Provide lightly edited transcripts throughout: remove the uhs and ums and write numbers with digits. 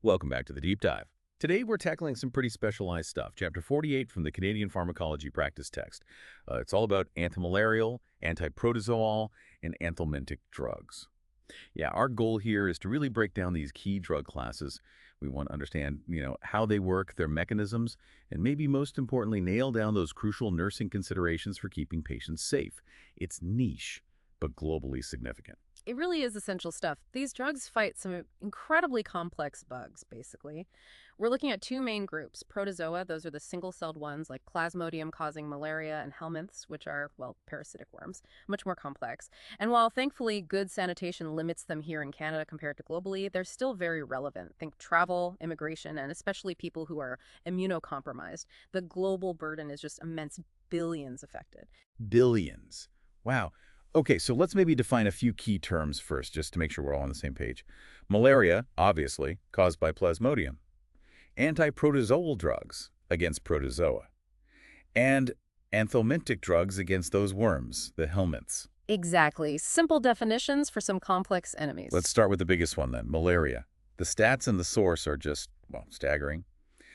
Welcome back to the Deep Dive. Today we're tackling some pretty specialized stuff. Chapter 48 from the Canadian Pharmacology practice text. It's all about antimalarial, antiprotozoal, and anthelmintic drugs. Yeah, our goal here is to really break down these key drug classes. We want to understand, how they work, their mechanisms, and maybe most importantly, nail down those crucial nursing considerations for keeping patients safe. It's niche, but globally significant. It really is essential stuff. These drugs fight some incredibly complex bugs, basically. We're looking at two main groups. Protozoa, those are the single-celled ones like Plasmodium causing malaria, and helminths, which are, well, parasitic worms, much more complex. And while thankfully good sanitation limits them here in Canada compared to globally, they're still very relevant. Think travel, immigration, and especially people who are immunocompromised. The global burden is just immense, billions affected. Billions. Wow. Okay, so let's maybe define a few key terms first, just to make sure we're all on the same page. Malaria, obviously, caused by Plasmodium. Antiprotozoal drugs against protozoa. And anthelmintic drugs against those worms, the helminths. Exactly. Simple definitions for some complex enemies. Let's start with the biggest one then, malaria. The stats and the source are just, well, staggering.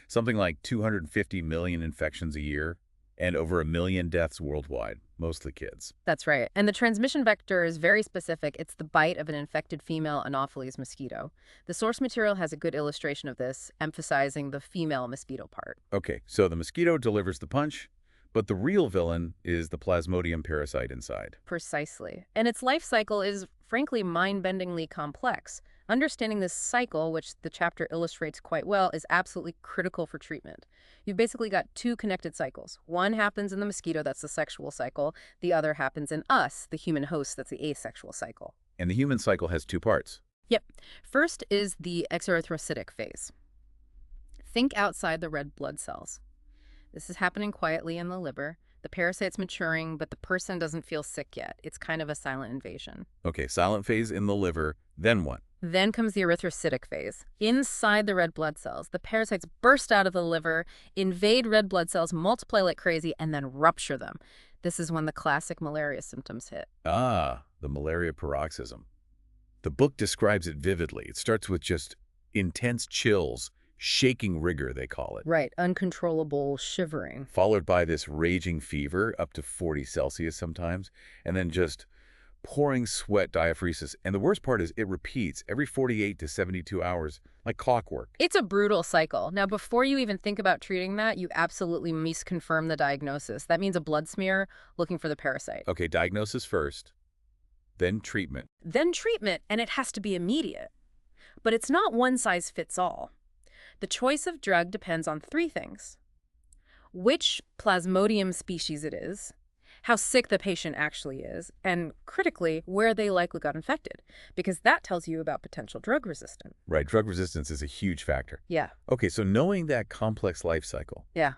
Something like 250 million infections a year and over 1 million deaths worldwide, mostly kids. That's right. And the transmission vector is very specific. It's the bite of an infected female Anopheles mosquito. The source material has a good illustration of this, emphasizing the female mosquito part. Okay, so the mosquito delivers the punch, but the real villain is the Plasmodium parasite inside. Precisely. And its life cycle is, frankly, mind-bendingly complex. Understanding this cycle, which the chapter illustrates quite well, is absolutely critical for treatment. You've basically got two connected cycles. One happens in the mosquito, that's the sexual cycle. The other happens in us, the human host, that's the asexual cycle. And the human cycle has two parts. Yep. First is the exoerythrocytic phase. Think outside the red blood cells. This is happening quietly in the liver. The parasite's maturing, but the person doesn't feel sick yet. It's kind of a silent invasion. Okay, silent phase in the liver, then what? Then comes the erythrocytic phase. Inside the red blood cells, the parasites burst out of the liver, invade red blood cells, multiply like crazy, and then rupture them. This is when the classic malaria symptoms hit. Ah, the malaria paroxysm. The book describes it vividly. It starts with just intense chills, shaking rigor, they call it. Right, uncontrollable shivering. Followed by this raging fever, up to 40 Celsius sometimes, and then just pouring sweat, diaphoresis. And the worst part is it repeats every 48 to 72 hours, like clockwork. It's a brutal cycle. Now, before you even think about treating that, you absolutely must confirm the diagnosis. That means a blood smear looking for the parasite. Okay, diagnosis first, then treatment. Then treatment, and it has to be immediate. But it's not one size fits all. The choice of drug depends on three things: which Plasmodium species it is, how sick the patient actually is, and critically, where they likely got infected, because that tells you about potential drug resistance. Right, drug resistance is a huge factor. Yeah. Okay, so knowing that complex life cycle, Yeah.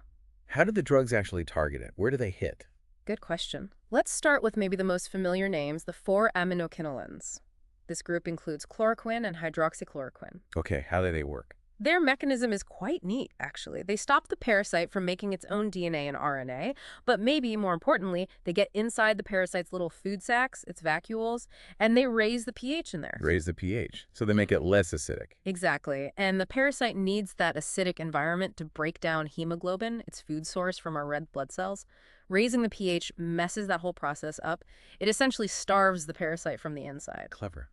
how do the drugs actually target it? Where do they hit? Good question. Let's start with maybe the most familiar names, the 4 aminoquinolines. This group includes chloroquine and hydroxychloroquine. Okay, how do they work? Their mechanism is quite neat, actually. They stop the parasite from making its own DNA and RNA, but maybe more importantly, they get inside the parasite's little food sacs, its vacuoles, and they raise the pH in there. Raise the pH, so they make it less acidic. Exactly. And the parasite needs that acidic environment to break down hemoglobin, its food source from our red blood cells. Raising the pH messes that whole process up. It essentially starves the parasite from the inside. Clever.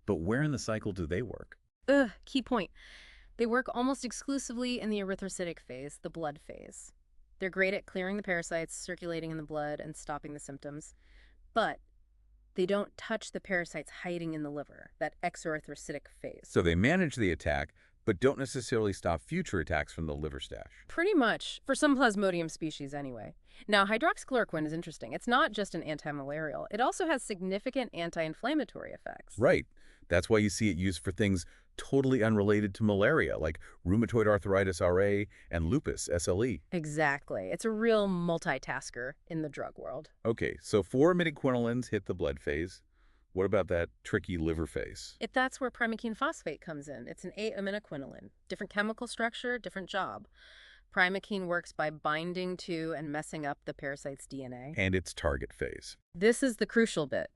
But where in the cycle do they work? Key point. They work almost exclusively in the erythrocytic phase, the blood phase. They're great at clearing the parasites, circulating in the blood, and stopping the symptoms. But they don't touch the parasites hiding in the liver, that exoerythrocytic phase. So they manage the attack, but don't necessarily stop future attacks from the liver stash. Pretty much, for some Plasmodium species anyway. Now, hydroxychloroquine is interesting. It's not just an antimalarial. It also has significant anti-inflammatory effects. Right. That's why you see it used for things totally unrelated to malaria, like rheumatoid arthritis RA and lupus SLE. Exactly. It's a real multitasker in the drug world. Okay, so 4 imidacquinolines hit the blood phase. What about that tricky liver phase? That's where primaquine phosphate comes in. It's an aminoquinoline. Different chemical structure, different job. Primaquine works by binding to and messing up the parasite's DNA. And its target phase. This is the crucial bit.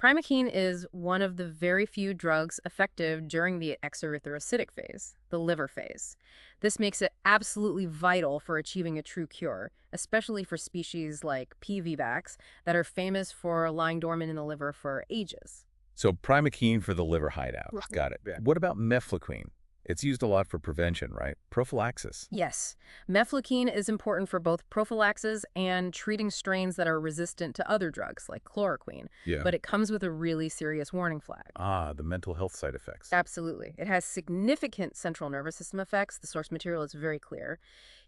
Primaquine is one of the very few drugs effective during the exoerythrocytic phase, the liver phase. This makes it absolutely vital for achieving a true cure, especially for species like P. vivax that are famous for lying dormant in the liver for ages. So primaquine for the liver hideout. Right. Got it. Yeah. What about mefloquine? It's used a lot for prevention, right? Prophylaxis. Yes, mefloquine is important for both prophylaxis and treating strains that are resistant to other drugs like chloroquine, Yeah. but it comes with a really serious warning flag. Ah, the mental health side effects. Absolutely. It has significant central nervous system effects. The source material is very clear.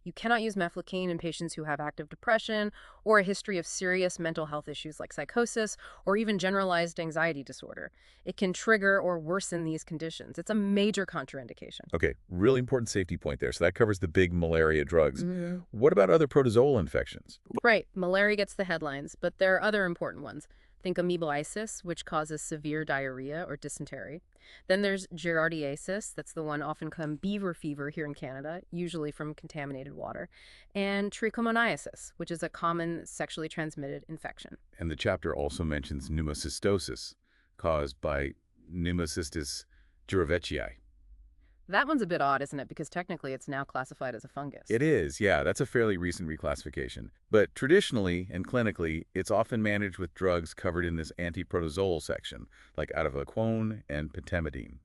You cannot use mefloquine in patients who have active depression or a history of serious mental health issues like psychosis or even generalized anxiety disorder. It can trigger or worsen these conditions. It's a major contraindication. Okay, really important safety point there. So that covers the big malaria drugs. Mhm. What about other protozoal infections? Right. Malaria gets the headlines, but there are other important ones. Think amoebiasis, which causes severe diarrhea or dysentery. Then there's giardiasis, that's the one often called beaver fever here in Canada, usually from contaminated water. And trichomoniasis, which is a common sexually transmitted infection. And the chapter also mentions pneumocystosis, caused by Pneumocystis jirovecii. That one's a bit odd, isn't it? Because technically it's now classified as a fungus. It is, yeah, that's a fairly recent reclassification. But traditionally and clinically, it's often managed with drugs covered in this antiprotozoal section, like atovaquone and pentamidine.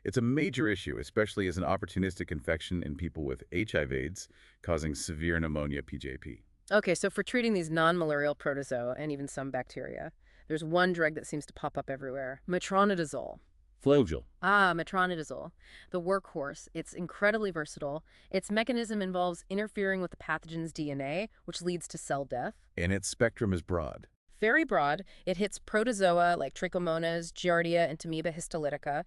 It's a major issue, especially as an opportunistic infection in people with HIV/AIDS, causing severe pneumonia PJP. Okay, so for treating these non-malarial protozoa and even some bacteria, there's one drug that seems to pop up everywhere, metronidazole. Flagyl. Metronidazole, the workhorse. It's incredibly versatile. Its mechanism involves interfering with the pathogen's DNA, which leads to cell death. And its spectrum is broad. Very broad. It hits protozoa like Trichomonas, Giardia, and Amoeba histolytica.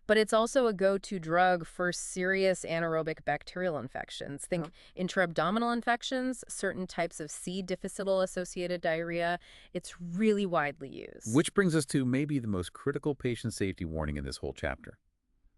But it's also a go-to drug for serious anaerobic bacterial infections. Think intra-abdominal infections, certain types of C. difficile-associated diarrhea. It's really widely used. Which brings us to maybe the most critical patient safety warning in this whole chapter.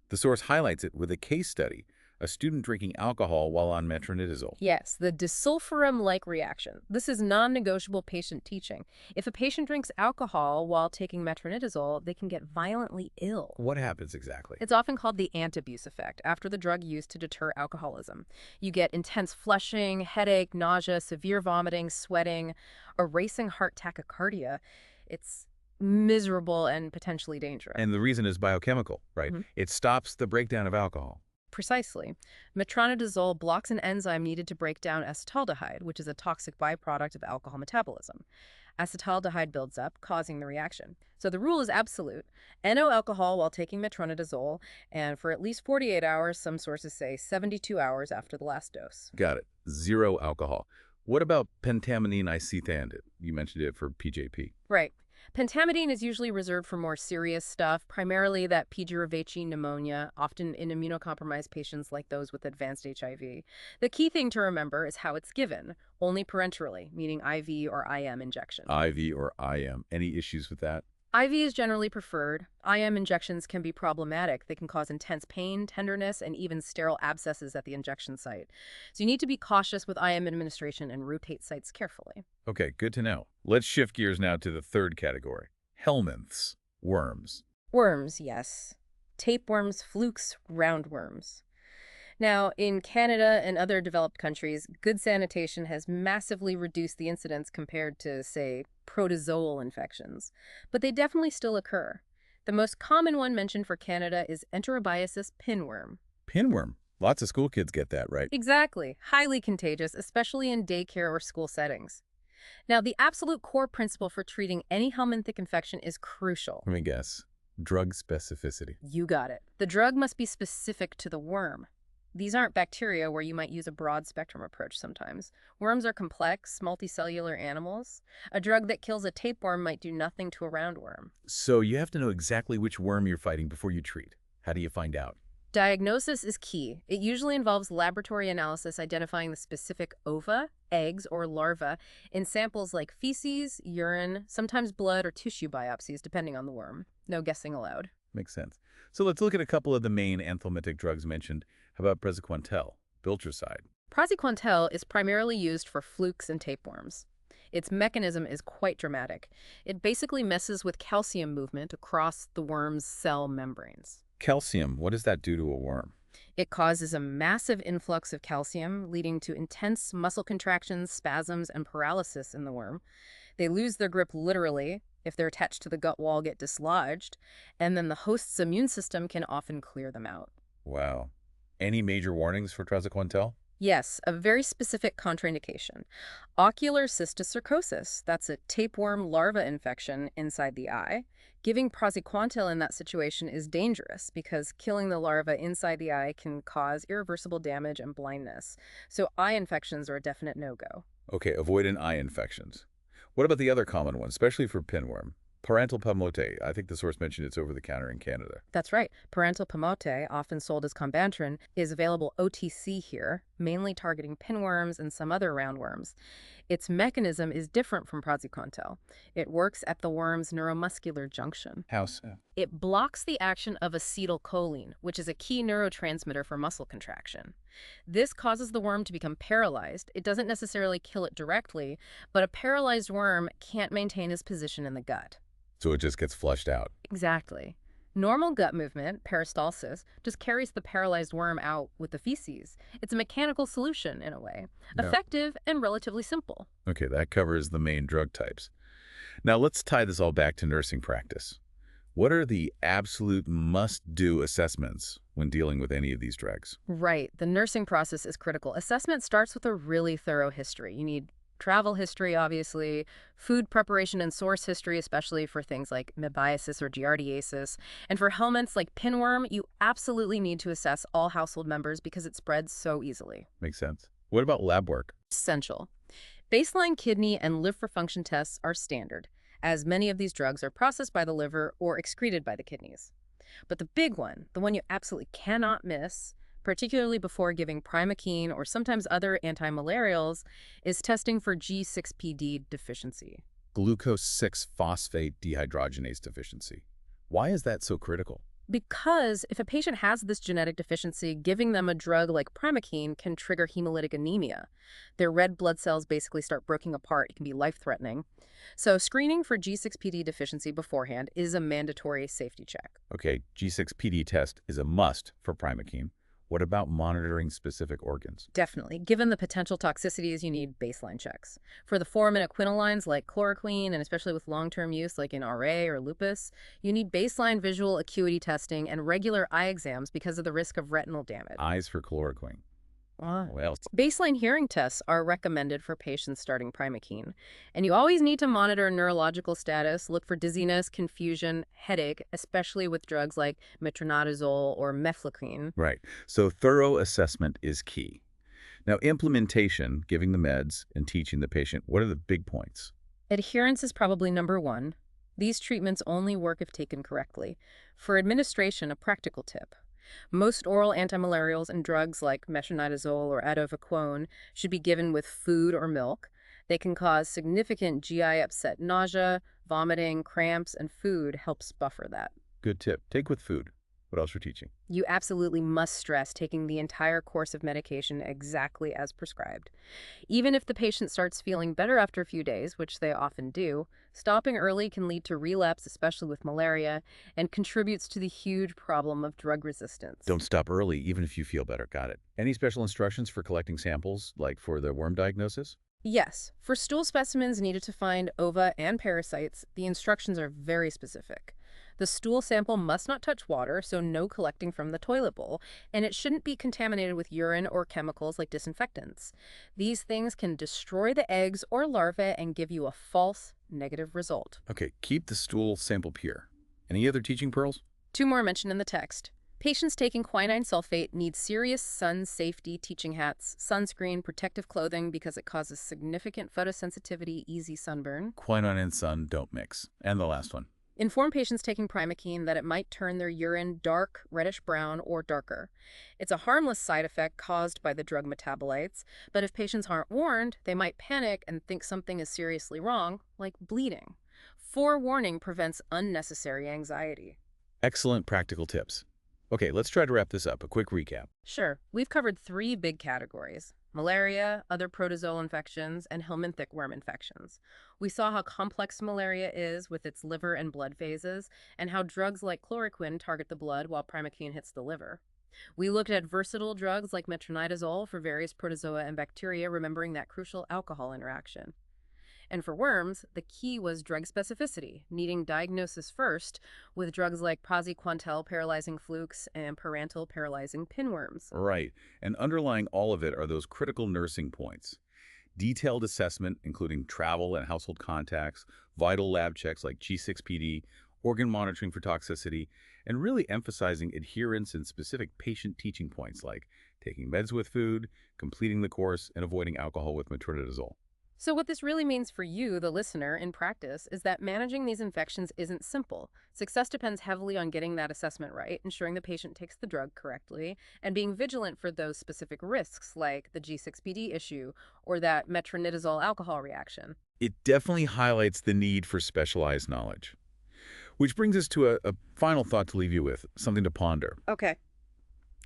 The source highlights it with a case study, a student drinking alcohol while on metronidazole. Yes, the disulfiram-like reaction. This is non-negotiable patient teaching. If a patient drinks alcohol while taking metronidazole, they can get violently ill. What happens exactly? It's often called the antabuse effect, after the drug used to deter alcoholism. You get intense flushing, headache, nausea, severe vomiting, sweating, a racing heart tachycardia. It's miserable and potentially dangerous. And the reason is biochemical, right? It stops the breakdown of alcohol. Precisely. Metronidazole blocks an enzyme needed to break down acetaldehyde, which is a toxic byproduct of alcohol metabolism. Acetaldehyde builds up, causing the reaction. So the rule is absolute. NO alcohol while taking metronidazole, and for at least 48 hours, some sources say 72 hours after the last dose. Got it. Zero alcohol. What about pentamidine isothandit? You mentioned it for PJP. Right. Pentamidine is usually reserved for more serious stuff, primarily that P. jirovecii pneumonia, often in immunocompromised patients like those with advanced HIV. The key thing to remember is how it's given, only parenterally, meaning IV or IM injection. IV or IM. Any issues with that? IV is generally preferred. IM injections can be problematic. They can cause intense pain, tenderness, and even sterile abscesses at the injection site. So you need to be cautious with IM administration and rotate sites carefully. Okay, good to know. Let's shift gears now to the third category. Helminths, worms. Worms, yes. Tapeworms, flukes, roundworms. Now, in Canada and other developed countries, good sanitation has massively reduced the incidence compared to, say, protozoal infections. But they definitely still occur. The most common one mentioned for Canada is Enterobiasis pinworm. Pinworm. Lots of school kids get that, right? Exactly. Highly contagious, especially in daycare or school settings. Now, the absolute core principle for treating any helminthic infection is crucial. Let me guess. Drug specificity. You got it. The drug must be specific to the worm. These aren't bacteria where you might use a broad spectrum approach sometimes. Worms are complex, multicellular animals. A drug that kills a tapeworm might do nothing to a roundworm. So you have to know exactly which worm you're fighting before you treat. How do you find out? Diagnosis is key. It usually involves laboratory analysis identifying the specific ova, eggs, or larvae in samples like feces, urine, sometimes blood or tissue biopsies, depending on the worm. No guessing allowed. Makes sense. So let's look at a couple of the main anthelmintic drugs mentioned. How about praziquantel, biltricide? Praziquantel is primarily used for flukes and tapeworms. Its mechanism is quite dramatic. It basically messes with calcium movement across the worm's cell membranes. Calcium, what does that do to a worm? It causes a massive influx of calcium, leading to intense muscle contractions, spasms, and paralysis in the worm. They lose their grip literally. If they're attached to the gut wall, get dislodged, and then the host's immune system can often clear them out. Wow. Any major warnings for praziquantel? Yes, a very specific contraindication. Ocular cysticercosis, that's a tapeworm larva infection inside the eye. Giving praziquantel in that situation is dangerous because killing the larva inside the eye can cause irreversible damage and blindness. So eye infections are a definite no-go. Okay, avoidant eye infections. What about the other common ones, especially for pinworm? Parental pomote, I think the source mentioned it's over the counter in Canada. That's right. Parental pomote, often sold as combantrin, is available OTC here, mainly targeting pinworms and some other roundworms. Its mechanism is different from praziquantel. It works at the worm's neuromuscular junction. How so? It blocks the action of acetylcholine, which is a key neurotransmitter for muscle contraction. This causes the worm to become paralyzed. It doesn't necessarily kill it directly, but a paralyzed worm can't maintain its position in the gut. So it just gets flushed out. Exactly. Normal gut movement, peristalsis, just carries the paralyzed worm out with the feces. It's a mechanical solution, in a way. Yeah. Effective and relatively simple. Okay, that covers the main drug types. Now let's tie this all back to nursing practice. What are the absolute must-do assessments when dealing with any of these drugs? Right. The nursing process is critical. Assessment starts with a really thorough history. You need travel history, obviously, food preparation and source history, especially for things like amoebiasis or giardiasis. And for helminths like pinworm, you absolutely need to assess all household members because it spreads so easily. Makes sense. What about lab work? Essential. Baseline kidney and liver function tests are standard, as many of these drugs are processed by the liver or excreted by the kidneys. But the big one, the one you absolutely cannot miss, particularly before giving primaquine or sometimes other antimalarials, is testing for G6PD deficiency. Glucose 6-phosphate dehydrogenase deficiency. Why is that so critical? Because if a patient has this genetic deficiency, giving them a drug like primaquine can trigger hemolytic anemia. Their red blood cells basically start breaking apart. It can be life-threatening. So screening for G6PD deficiency beforehand is a mandatory safety check. Okay, G6PD test is a must for primaquine. What about monitoring specific organs? Definitely. Given the potential toxicities, you need baseline checks. For the foramen aquinolines like chloroquine, and especially with long-term use like in RA or lupus, you need baseline visual acuity testing and regular eye exams because of the risk of retinal damage. Eyes for chloroquine. Well, Baseline hearing tests are recommended for patients starting primaquine. And you always need to monitor neurological status, look for dizziness, confusion, headache, especially with drugs like metronidazole or mefloquine. right. So thorough assessment is key. Now, implementation, giving the meds and teaching the patient, what are the big points? Adherence is probably number one. These treatments only work if taken correctly. For administration, a practical tip. Most oral antimalarials and drugs like metronidazole or atovaquone should be given with food or milk. They can cause significant GI upset, nausea, vomiting, cramps, and food helps buffer that. Good tip. Take with food. What else are you teaching? You absolutely must stress taking the entire course of medication exactly as prescribed. Even if the patient starts feeling better after a few days, which they often do, stopping early can lead to relapse, especially with malaria, and contributes to the huge problem of drug resistance. Don't stop early, even if you feel better. Got it. Any special instructions for collecting samples, like for the worm diagnosis? Yes, for stool specimens needed to find ova and parasites, the instructions are very specific. The stool sample must not touch water, so no collecting from the toilet bowl, and it shouldn't be contaminated with urine or chemicals like disinfectants. These things can destroy the eggs or larvae and give you a false negative result. Okay, keep the stool sample pure. Any other teaching pearls? Two more mentioned in the text. Patients taking quinine sulfate need serious sun safety teaching hats, sunscreen, protective clothing because it causes significant photosensitivity, easy sunburn. Quinine and sun don't mix. And the last one. Inform patients taking primaquine that it might turn their urine dark, reddish-brown, or darker. It's a harmless side effect caused by the drug metabolites, but if patients aren't warned, they might panic and think something is seriously wrong, like bleeding. Forewarning prevents unnecessary anxiety. Excellent practical tips. Okay, let's try to wrap this up. A quick recap. Sure, we've covered three big categories: malaria, other protozoal infections, and helminthic worm infections. We saw how complex malaria is with its liver and blood phases, and how drugs like chloroquine target the blood while primaquine hits the liver. We looked at versatile drugs like metronidazole for various protozoa and bacteria, remembering that crucial alcohol interaction. And for worms, the key was drug specificity, needing diagnosis first, with drugs like praziquantel paralyzing flukes and parental paralyzing pinworms. Right. And underlying all of it are those critical nursing points. Detailed assessment, including travel and household contacts, vital lab checks like G6PD, organ monitoring for toxicity, and really emphasizing adherence and specific patient teaching points like taking meds with food, completing the course, and avoiding alcohol with metronidazole. So, what this really means for you, the listener, in practice is that managing these infections isn't simple. Success depends heavily on getting that assessment right, ensuring the patient takes the drug correctly, and being vigilant for those specific risks like the G6PD issue or that metronidazole alcohol reaction. It definitely highlights the need for specialized knowledge. Which brings us to a final thought to leave you with, something to ponder. Okay.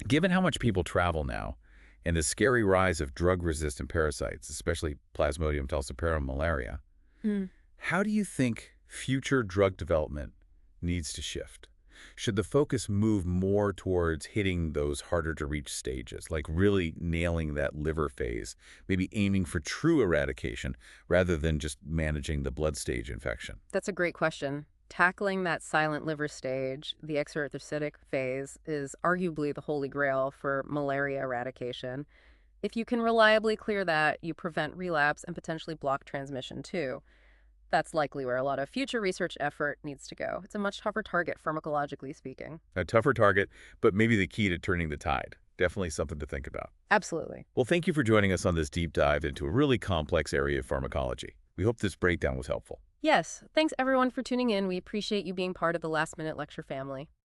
Given how much people travel now, and the scary rise of drug-resistant parasites, especially Plasmodium, falciparum, malaria, how do you think future drug development needs to shift? Should the focus move more towards hitting those harder-to-reach stages, like really nailing that liver phase, maybe aiming for true eradication rather than just managing the blood stage infection? That's a great question. Tackling that silent liver stage, the exoerythrocytic phase, is arguably the holy grail for malaria eradication. If you can reliably clear that, you prevent relapse and potentially block transmission too. That's likely where a lot of future research effort needs to go. It's a much tougher target, pharmacologically speaking. A tougher target, but maybe the key to turning the tide. Definitely something to think about. Absolutely. Well, thank you for joining us on this deep dive into a really complex area of pharmacology. We hope this breakdown was helpful. Yes, thanks everyone for tuning in. We appreciate you being part of the Last Minute Lecture family.